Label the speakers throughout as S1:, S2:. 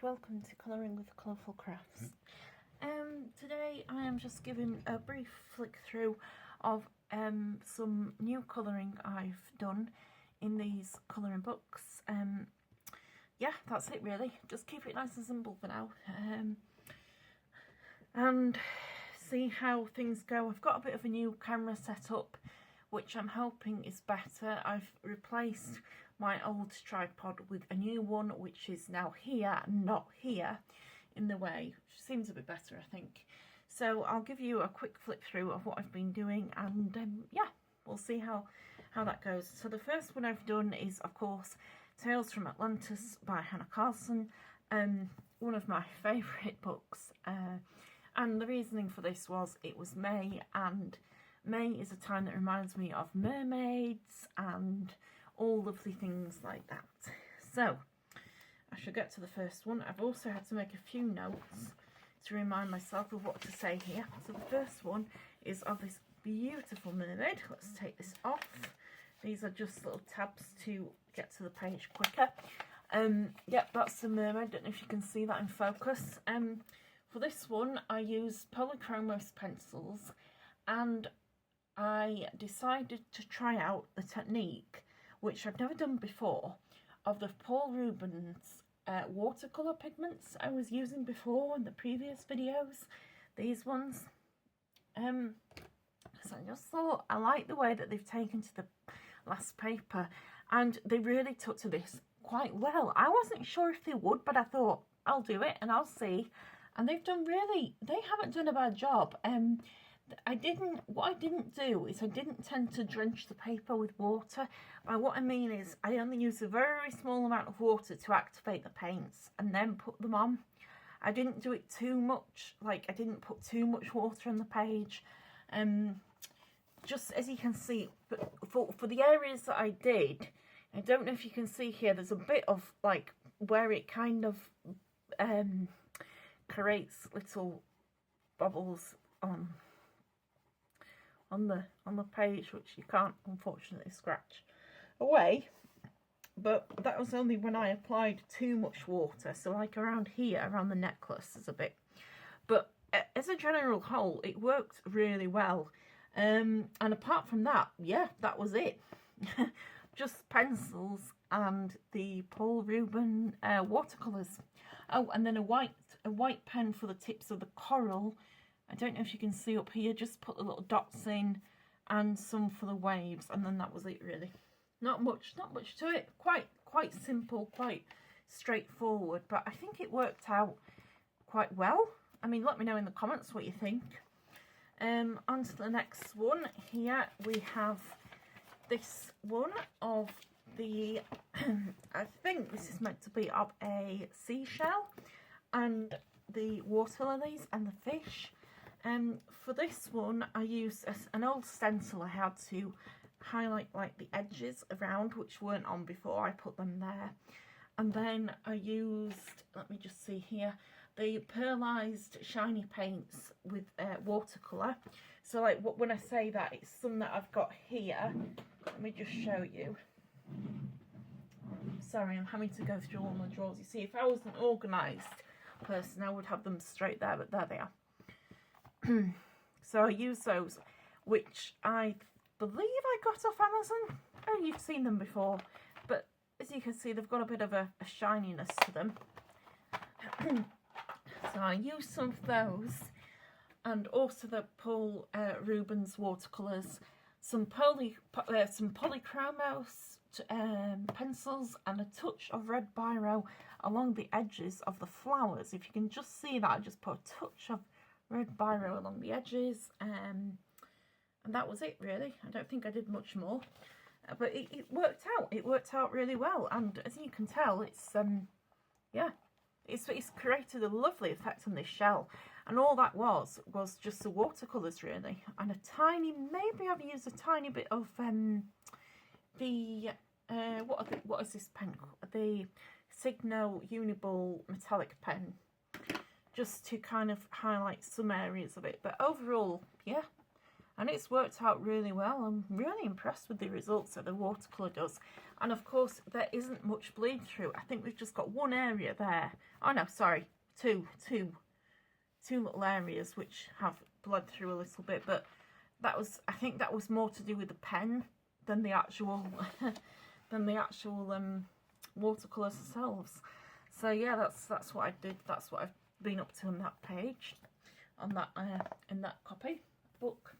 S1: welcome to Colouring with Colourful Crafts. Today I am just giving a brief flick through of some new colouring I've done in these colouring books. Yeah, that's it really. Just keep it nice and simple for now. And see how things go. I've got a bit of a new camera set up, which I'm hoping is better. I've replaced my old tripod with a new one, which is now here, not here in the way, which seems a bit better, I think. So I'll give you a quick flick through of what I've been doing, and yeah, we'll see how that goes. So the first one I've done is, of course, Tales from Atlantis by Hannah Carson, one of my favourite books, and the reasoning for this was it was May, and May is a time that reminds me of mermaids and all lovely things like that. So I shall get to the first one. I've also had to make a few notes to remind myself of what to say here. So the first one is of this beautiful mermaid. Let's take this off. These are just little tabs to get to the page quicker. Yep, that's the mermaid. Don't know if you can see that in focus. For this one I used Polychromos pencils, and I decided to try out the technique, which I've never done before, of the Paul Rubens watercolour pigments I was using before in the previous videos. These ones. So I just thought I like the way that they've taken to the last paper, and they really took to this quite well. I wasn't sure if they would, but I thought I'll do it and I'll see. And they've done really, they haven't done a bad job. What I didn't do is I didn't tend to drench the paper with water. What I mean is I only use a very small amount of water to activate the paints and then put them on. I didn't do it too much, like I didn't put too much water on the page. Just as you can see, but for the areas that I did, I don't know if you can see here, there's a bit of like where it kind of creates little bubbles on the page, which you can't unfortunately scratch away, but that was only when I applied too much water. So like around here, around the necklace, there's a bit, but as a general whole it worked really well. And apart from that, yeah, that was it. Just pencils and the Paul Rubens watercolours. Oh, and then a white pen for the tips of the coral. I don't know if you can see up here, just put the little dots in, and some for the waves, and then that was it really. Not much to it. Quite simple, quite straightforward, but I think it worked out quite well. I mean, let me know in the comments what you think. On to the next one. Here we have this one of the I think this is meant to be of a seashell, and the water lilies and the fish. For this one I used an old stencil I had to highlight like the edges around, which weren't on before. I put them there, and then I used, let me just see here, the pearlized shiny paints with watercolour. So like when I say that, it's some that I've got here. Let me just show you. Sorry, I'm having to go through all my drawers. You see, if I was an organised person I would have them straight there, but there they are. So I use those, which I believe I got off Amazon. Oh, you've seen them before, but as you can see they've got a bit of a shininess to them. So I used some of those, and also the Paul Rubens watercolours, some Polychromos pencils, and a touch of red biro along the edges of the flowers. If you can just see that, I just put a touch of red biro along the edges, and that was it really. I don't think I did much more, but it worked out. It worked out really well, and as you can tell, it's yeah, it's created a lovely effect on this shell. And all that was just the watercolours really, and a tiny, maybe I've used a tiny bit of what is this pen called? The Signo Uniball metallic pen, just to kind of highlight some areas of it. But overall, yeah, and it's worked out really well. I'm really impressed with the results that the watercolour does. And of course, there isn't much bleed through. I think we've just got one area there. Oh no, sorry, two little areas which have bled through a little bit, but that was, I think that was more to do with the pen than the actual watercolours themselves. So yeah, that's what I did. That's what I've been up to on that page, on that in that copy book.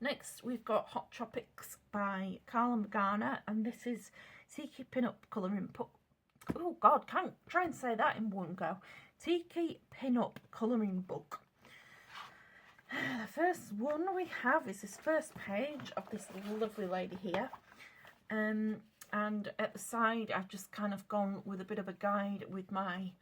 S1: Next, we've got Hot Tropics by Carla Magana, and this is Tiki Pin-Up Colouring Book. Oh God, can't try and say that in one go. Tiki Pin-Up Colouring Book. The first one we have is this first page of this lovely lady here. And at the side, I've just kind of gone with a bit of a guide with my...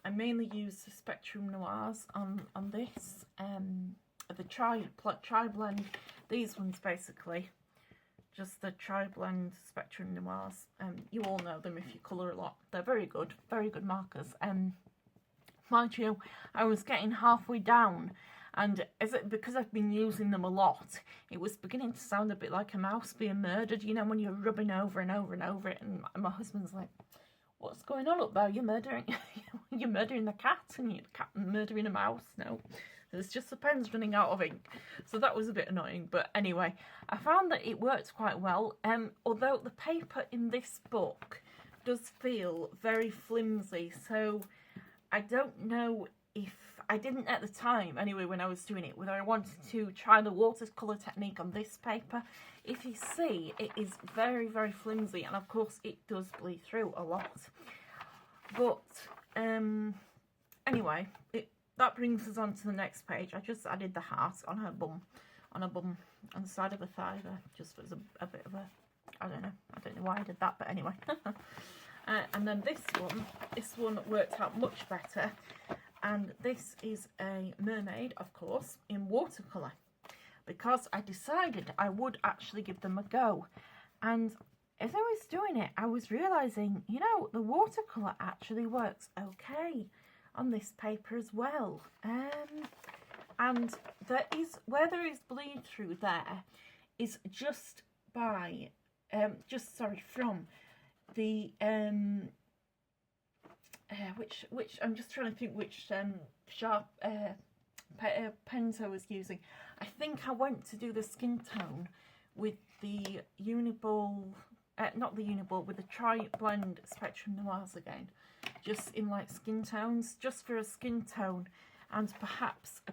S1: I mainly use the Spectrum Noirs on this. The tri-blend. These ones basically, just the tri-blend Spectrum Noirs. You all know them if you colour a lot. They're very good markers. Mind you, I was getting halfway down, and because I've been using them a lot, it was beginning to sound a bit like a mouse being murdered. You know, when you're rubbing over and over and over it, and my husband's like, "What's going on up there? You're murdering, you're murdering the cat, and you're murdering a mouse." No. There's just the pen's running out of ink. So that was a bit annoying. But anyway, I found that it worked quite well. Although the paper in this book does feel very flimsy. So I don't know if... I didn't at the time, anyway, when I was doing it, whether I wanted to try the watercolour technique on this paper. If you see, it is very, very flimsy. And of course, it does bleed through a lot. But anyway, that brings us on to the next page. I just added the heart on her bum, on the side of her thigh there, just as a bit of a, I don't know why I did that, but anyway. And then this one worked out much better, and this is a mermaid, of course, in watercolour, because I decided I would actually give them a go. And as I was doing it, I was realising, you know, the watercolour actually works okay on this paper as well. And there is, where there is bleed through there, is just by, from the, which I'm just trying to think which sharp pens I was using. I think I went to do the skin tone with the Uniball, not the Uniball, with the Tri-Blend Spectrum Noirs again. Just in like skin tones, just for a skin tone, and perhaps a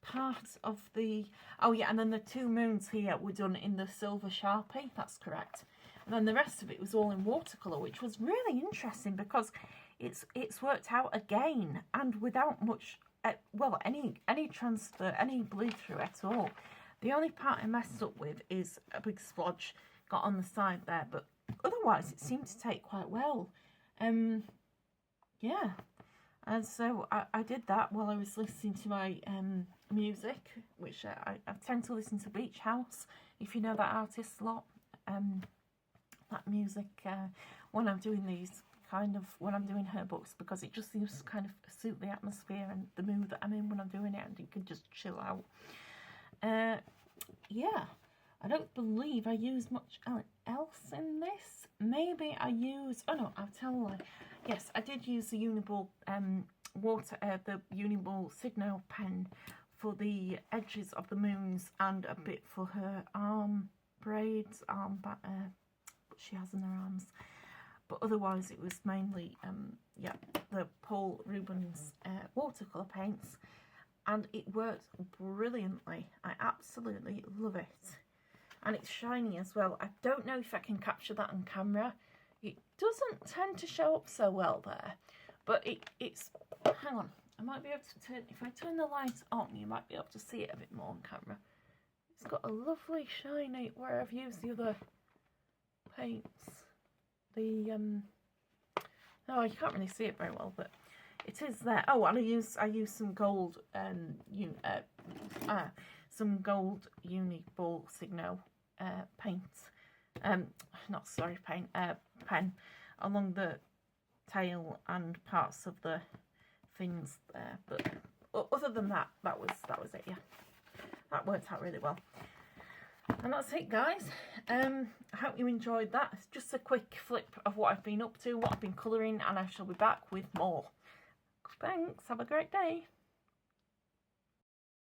S1: part of the... Oh yeah, and then the two moons here were done in the silver Sharpie, that's correct. And then the rest of it was all in watercolour, which was really interesting because it's worked out again, and without much, well, any transfer, any bleed through at all. The only part I messed up with is a big splodge got on the side there, but otherwise it seemed to take quite well. Yeah, and so I did that while I was listening to my music, which I tend to listen to Beach House, if you know that artist a lot. That music when I'm doing these, kind of, when I'm doing her books, because it just seems to kind of suit the atmosphere and the mood that I'm in when I'm doing it, and you can just chill out. Yeah, I don't believe I used much else in this. Maybe I used, oh no, I'll tell a lie. Yes, I did use the Uniball the Uniball Signo pen for the edges of the moons, and a bit for her arm braids, what she has in her arms. But otherwise it was mainly, yeah, the Paul Rubens watercolour paints, and it works brilliantly. I absolutely love it. And it's shiny as well. I don't know if I can capture that on camera. It doesn't tend to show up so well there, but it's, hang on, I might be able to turn, if I turn the light on, you might be able to see it a bit more on camera. It's got a lovely shiny, where I've used the other paints, the, oh, you can't really see it very well, but it is there. Oh, and I use some gold, some gold Uniball Signo paint, not sorry, pen along the tail and parts of the fins there. But other than that, that was it. Yeah. that worked out really well. And that's it, guys. I hope you enjoyed that. It's just a quick flip of what I've been up to, what I've been colouring, and I shall be back with more. Thanks, have a great day.